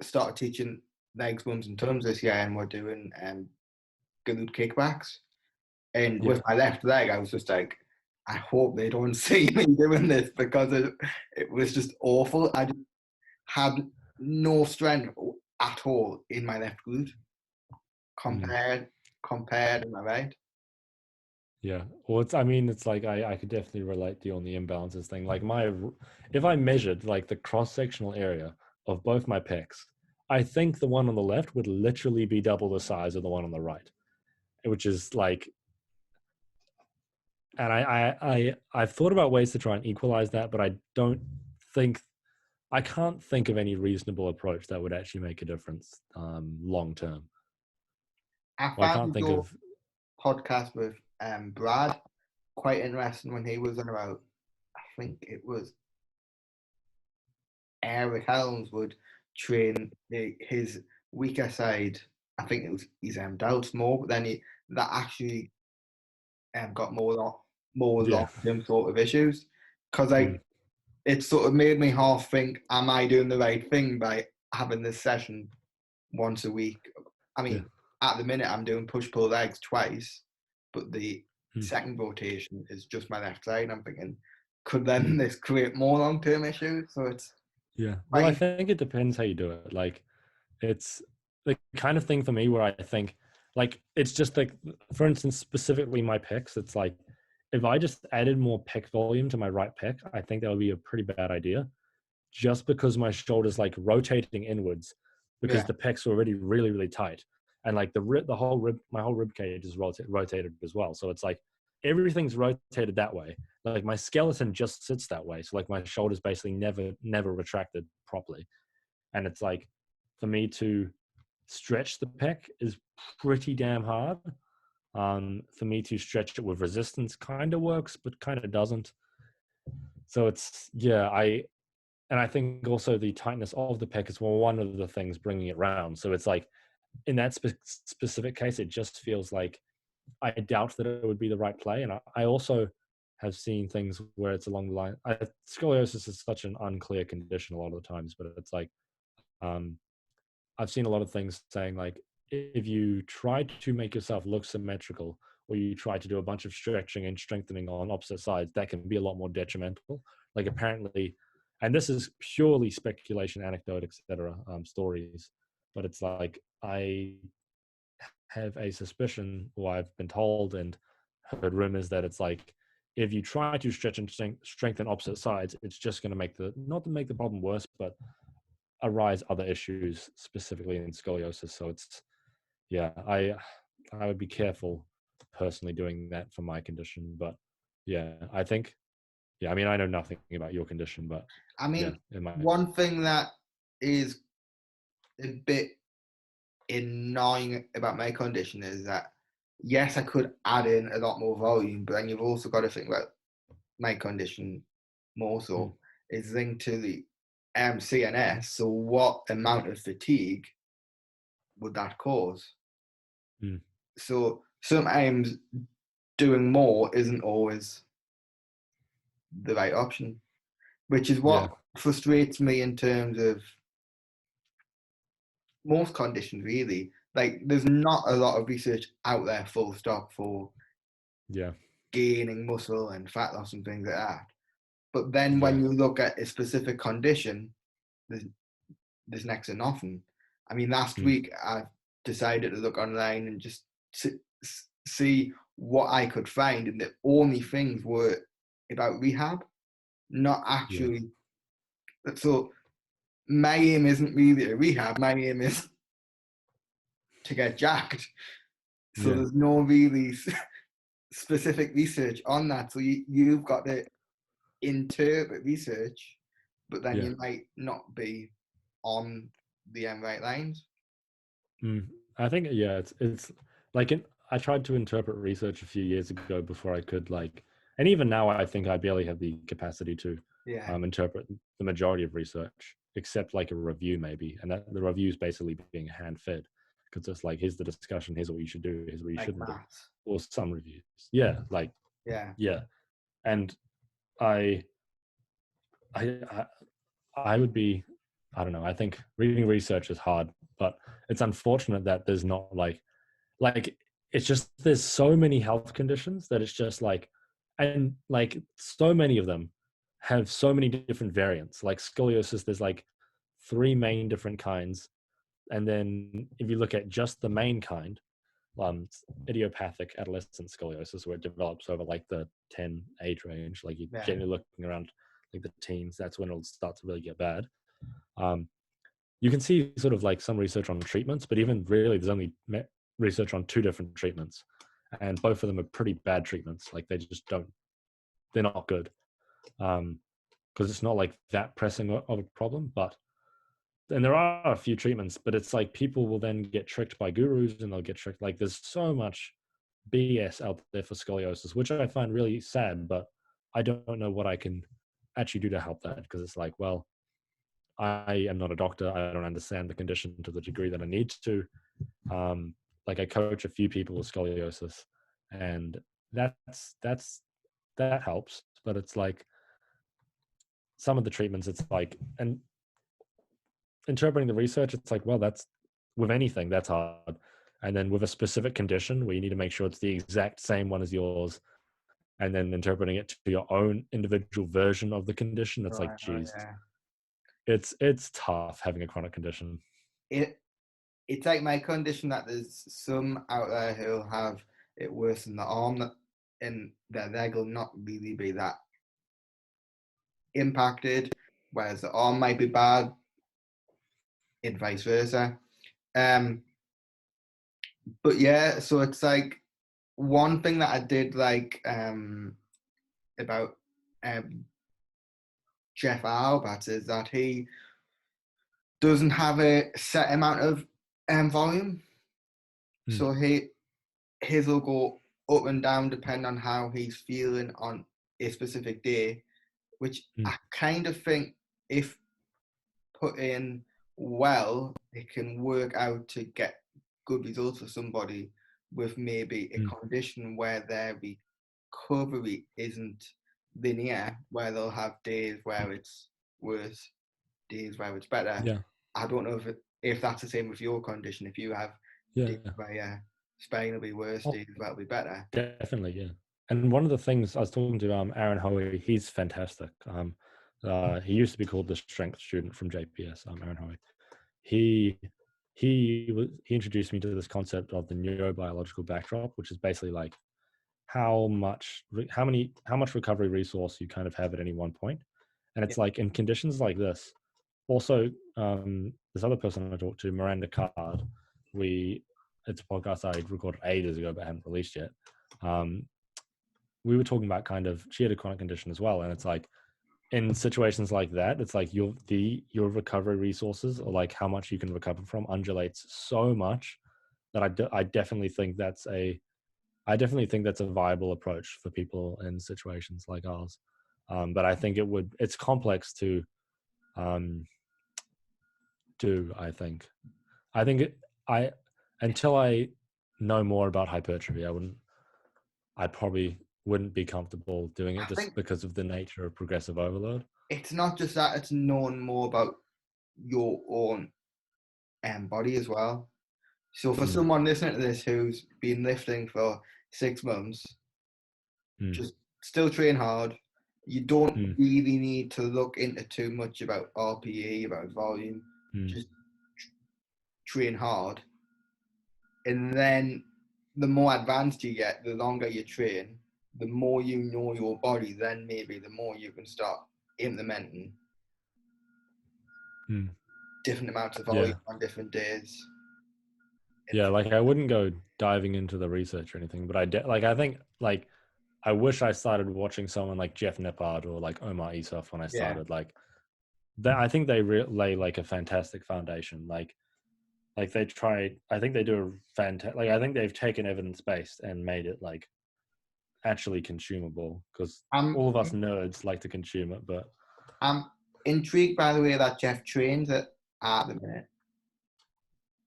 started teaching legs, mums, and tums this year, and we're doing glute kickbacks. And yeah, with my left leg, I was just like, I hope they don't see me doing this because it was just awful. I just had no strength at all in my left glute mm, compared to my right. yeah. Well, I mean, it's like I could definitely relate to you on the imbalances thing. Like if I measured like the cross sectional area of both my pecs, I think the one on the left would literally be double the size of the one on the right, which is like, and I've thought about ways to try and equalize that, but think I can't think of any reasonable approach that would actually make a difference long term. I Well, I can't found think your of podcast with Brad quite interesting when he was on about, I think it was Eric Helms would train his weaker side. I think it was his delts more, but then that actually got more long yeah, term sort of issues. Because mm, it sort of made me half think, am I doing the right thing by having this session once a week? I yeah, mean, at the minute I'm doing push pull legs twice, but the mm, second rotation is just my left side. I'm thinking, could then this create more long term issues? So it's yeah. Well, I quite think it depends how you do it. Like it's the kind of thing for me where I think like it's just like for instance specifically my pecs, it's like if I just added more pec volume to my right pec, I think that would be a pretty bad idea just because my shoulder's like rotating inwards because yeah. the pecs are already really really tight and like the whole rib my whole rib cage is rotated as well, so it's like everything's rotated that way. Like my skeleton just sits that way, so like my shoulders basically never retracted properly, and it's like for me to stretch the pec is pretty damn hard. For me to stretch it with resistance kind of works, but kind of doesn't. So it's yeah, I think also the tightness of the pec is one of the things bringing it round. So it's like in that specific case, it just feels like I doubt that it would be the right play. And I also have seen things where it's along the line. Scoliosis is such an unclear condition a lot of the times, but it's like um, I've seen a lot of things saying like if you try to make yourself look symmetrical or you try to do a bunch of stretching and strengthening on opposite sides, that can be a lot more detrimental. Like apparently, and this is purely speculation, anecdote, etc., stories, but it's like I have a suspicion, or I've been told and heard rumors that it's like if you try to stretch and strengthen opposite sides, it's just going to make the not to make the problem worse, but arise other issues, specifically in scoliosis. So it's yeah, I would be careful personally doing that for my condition, but yeah, I think yeah, I mean I know nothing about your condition, but I yeah, mean, it might one thing that is a bit annoying about my condition is that yes, I could add in a lot more volume, but then you've also got to think about my condition more mm, so is linked to the CNS. So what amount of fatigue would that cause? mm, So sometimes doing more isn't always the right option, which is yeah, what frustrates me in terms of most conditions, really. Like, there's not a lot of research out there, full stop, for yeah, gaining muscle and fat loss and things like that. But then when yeah, you look at a specific condition, there's, there's next to nothing. I mean, last mm, week I decided to look online and just see what I could find, and the only things were about rehab, not yeah, actually. So my aim isn't really a rehab. My aim is to get jacked. So yeah, there's no really specific research on that. So you've got to interpret research, but then yeah. you might not be on the right lines. Mm. I think yeah, it's like I tried to interpret research a few years ago before I could like, and even now I think I barely have the capacity to Yeah, interpret the majority of research, except like a review maybe, and that the review is basically being hand fed because it's like here's the discussion, here's what you should do, here's what you like shouldn't do, maths. or some reviews. Yeah, like Yeah, yeah, and I I I, I would be I don't know. I think reading research is hard, but it's unfortunate that there's not like it's just there's so many health conditions that it's just like and like so many of them have so many different variants like scoliosis there's like three main different kinds and then if you look at just the main kind idiopathic adolescent scoliosis where it develops over like the 10 age range like you're yeah. generally looking around like the teens that's when it'll start to really get bad um, you can see sort of like some research on treatments, but even really, there's only research on two different treatments, and both of them are pretty bad treatments. Like they just don't, they're not good, because it's not like that pressing of a problem. But and there are a few treatments, but it's like people will then get tricked by gurus, and they'll get tricked. Like there's so much BS out there for scoliosis, which I find really sad. But I don't know what I can actually do to help that because it's like, well, I am not a doctor. I don't understand the condition to the degree that I need to. Like I coach a few people with scoliosis, and that helps. But it's like some of the treatments, it's like and interpreting the research, it's like well, that's with anything that's hard, and then with a specific condition where you need to make sure it's the exact same one as yours, and then interpreting it to your own individual version of the condition, it's like, Right, oh, geez, yeah. it's tough having a chronic condition. It it's like my condition that there's some out there who'll have it worse than the arm, and their leg will not really be that impacted, whereas the arm might be bad, and vice versa. Um, but yeah, so it's like one thing that I did like about um Jeff Albert is that he doesn't have a set amount of volume. Mm, So his will go up and down depending on how he's feeling on a specific day, which mm, I kind of think if put in well, it can work out to get good results for somebody with maybe a mm, condition where their recovery isn't linear, where they'll have days where it's worse, days where it's better. yeah, I don't know if that's the same with your condition. If you have days yeah. where your spine will be worse, Oh, days where it'll be better. definitely, yeah. And one of the things I was talking to Aaron Hoey, he's fantastic. He used to be called the strength student from JPS. Aaron Hoey. He he introduced me to this concept of the neurobiological backdrop, which is basically like how much recovery resource you kind of have at any one point. And it's like in conditions like this. Also, this other person I talked to, Miranda Card, it's a podcast I recorded ages ago but haven't released yet. We were talking about she had a chronic condition as well, and it's like in situations like that, it's like your recovery resources, or like how much you can recover from, undulates so much that I definitely think that's a viable approach for people in situations like ours. But I think it's complex to do. I think until I know more about hypertrophy, I probably wouldn't be comfortable doing it I just think because of the nature of progressive overload. it's not just that; it's knowing more about your own body as well. So for Mm, someone listening to this who's been lifting for 6 months, mm, just still train hard. You don't mm, really need to look into too much about RPE, about volume. mm. Just train hard. And then the more advanced you get, the longer you train, the more you know your body, then maybe the more you can start implementing Mm. different amounts of volume Yeah. on different days. Yeah, like I wouldn't go diving into the research or anything, but I think like I wish I started watching someone like Jeff Nippard or like Omar Isuf when I Yeah. started. Like that, I think they lay like a fantastic foundation. Like they tried. I think they do a fantastic. Like I think they've taken evidence based and made it like actually consumable, because I'm all of us nerds like to consume it, but I'm intrigued by the way that Jeff trains at the minute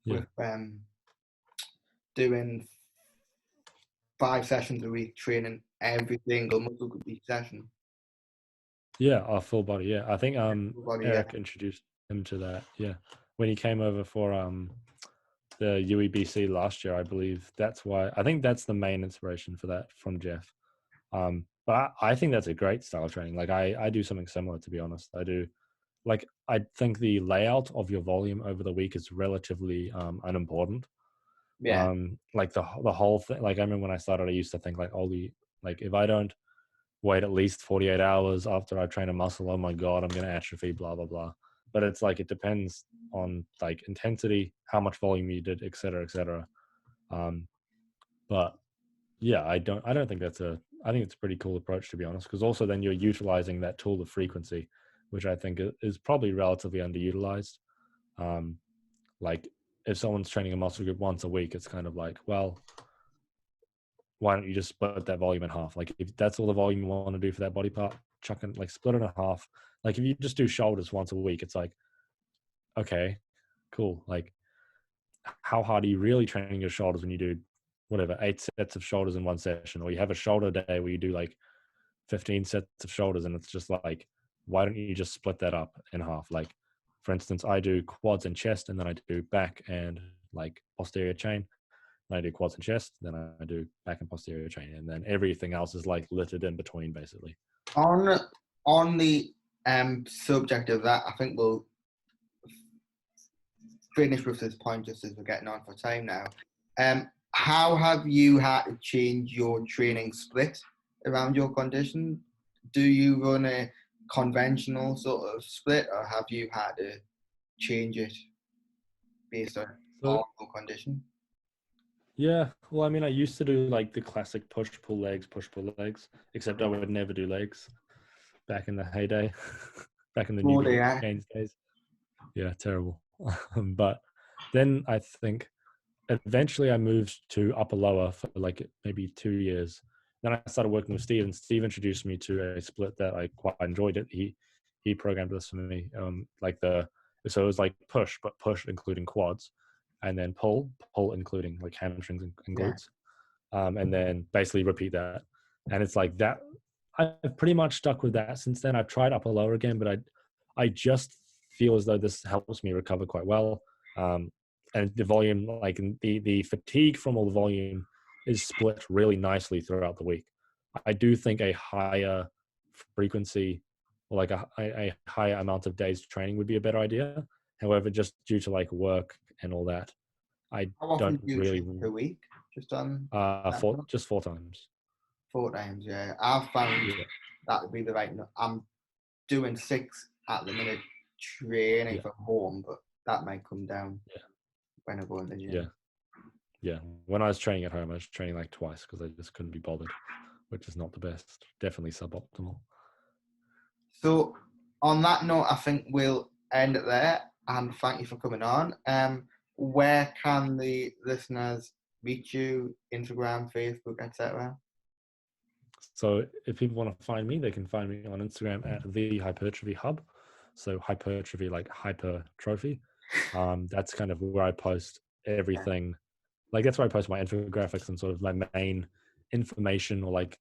yeah, with doing 5 sessions a week, training every single muscle group each session. yeah, our full body. Yeah, I think Full body, yeah. Eric introduced him to that. Yeah, when he came over for the UEBC last year, I believe that's why. I think that's the main inspiration for that from Jeff. But I think that's a great style of training. Like I do something similar, to be honest. I think the layout of your volume over the week is relatively unimportant. Yeah. Like the whole thing. Like I remember when I started, I used to think like, like if I don't wait at least 48 hours after I train a muscle, oh my god, I'm gonna atrophy, blah blah blah. But it's like it depends on like intensity, how much volume you did, et cetera, et cetera. But yeah, I don't think I think it's a pretty cool approach, to be honest, because also then you're utilizing that tool of frequency, which I think is probably relatively underutilized. Like if someone's training a muscle group once a week, it's kind of like, well, why don't you just split that volume in half? Like if that's all the volume you want to do for that body part, split it in half. Like if you just do shoulders once a week, it's like, okay, cool. Like how hard are you really training your shoulders when you do whatever 8 sets of shoulders in one session, or you have a shoulder day where you do like 15 sets of shoulders, and it's just like, why don't you just split that up in half? Like for instance, I do quads and chest, and then I do back and like posterior chain. I do quads and chest, then I do back and posterior chain, and then everything else is like littered in between, basically. On the subject of that, I think we'll finish with this point just as we're getting on for time now. How have you had to change your training split around your condition? Do you run a conventional sort of split, or have you had to change it based on So your condition? yeah, well, I mean, I used to do like the classic push pull legs, except I would never do legs back in the heyday, back in the Oh, newbie yeah. gains days. Yeah, terrible. But then I think eventually I moved to upper lower for like maybe 2 years. Then I started working with Steve, and Steve introduced me to a split that I quite enjoyed. It he programmed this for me. So it was like push, but push including quads, and then pull including like hamstrings and Yeah. glutes, and then basically repeat that. And it's like that. I've pretty much stuck with that since then. I've tried upper lower again, but I just feel as though this helps me recover quite well. And the volume, like the fatigue from all the volume, is split really nicely throughout the week. I do think a higher frequency, or like a higher amount of days training would be a better idea. However, just due to like work and all that. I How often don't do you really train per week? Just on that four front? just 4 times. 4 times, yeah. I've found Yeah, that would be the right. I'm doing 6 at the minute training yeah, from home, but that might come down yeah, when I go in the yeah, gym. yeah. When I was training at home, I was training like twice because I just couldn't be bothered, which is not the best. Definitely suboptimal. So, on that note, I think we'll end it there. And thank you for coming on. Where can the listeners reach you? Instagram, Facebook, etc. So if people want to find me, they can find me on Instagram at the Hypertrophy Hub. So hypertrophy, like hypertrophy. That's kind of where I post Yeah. everything. Like that's where I post my infographics and sort of my main information or like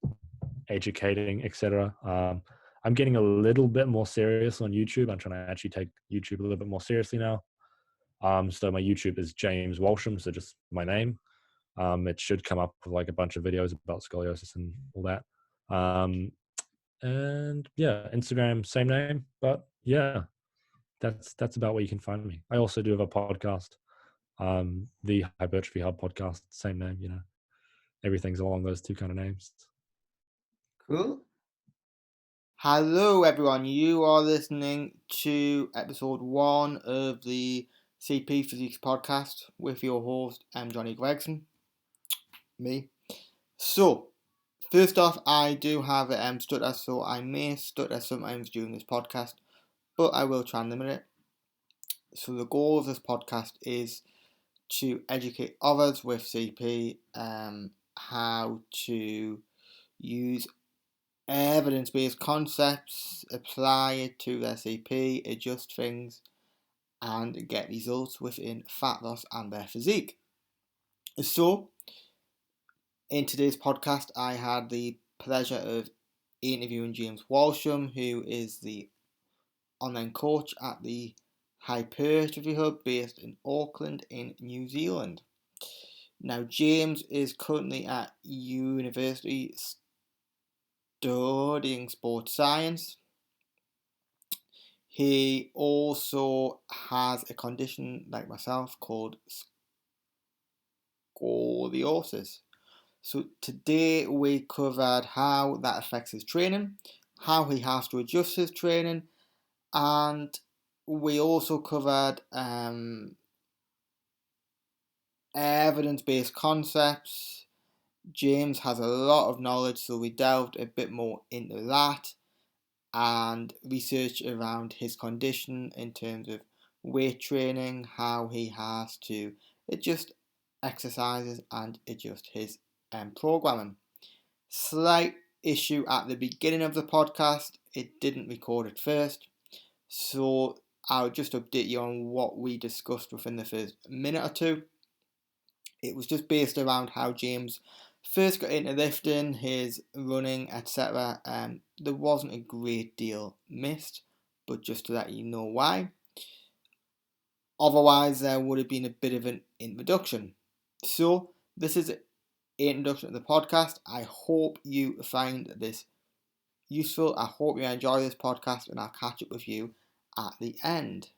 educating, etc. I'm getting a little bit more serious on YouTube. I'm trying to actually take YouTube a little bit more seriously now. So my YouTube is James Walsham, so just my name. It should come up with like a bunch of videos about scoliosis and all that. Um, and yeah, Instagram, same name. But yeah, that's about where you can find me. I also do have a podcast, the Hypertrophy Hub podcast, same name. Everything's along those two kind of names. Cool. Hello, everyone. You are listening to episode 1 of the CP Physiques podcast with your host, Johnny Gregson, me. So, first off, I do have a stutter, so I may stutter sometimes during this podcast, but I will try and limit it. So, the goal of this podcast is to educate others with CP how to use evidence-based concepts, apply it to their CP, adjust things, and get results within fat loss and their physique. So, in today's podcast, I had the pleasure of interviewing James Walsham, who is the online coach at the Hypertrophy Hub based in Auckland in New Zealand. Now, James is currently at university studying sports science. He also has a condition like myself called scoliosis. So today we covered how that affects his training, how he has to adjust his training, and we also covered evidence-based concepts. James has a lot of knowledge, so we delved a bit more into that and research around his condition in terms of weight training, how he has to adjust exercises and adjust his programming. Slight issue at the beginning of the podcast, it didn't record at first, so I'll just update you on what we discussed within the first minute or two. It was just based around how James first got into lifting, his running, etc. There wasn't a great deal missed, but just to let you know why. Otherwise, there would have been a bit of an introduction. So, this is an introduction to the podcast. I hope you find this useful. I hope you enjoy this podcast, and I'll catch up with you at the end.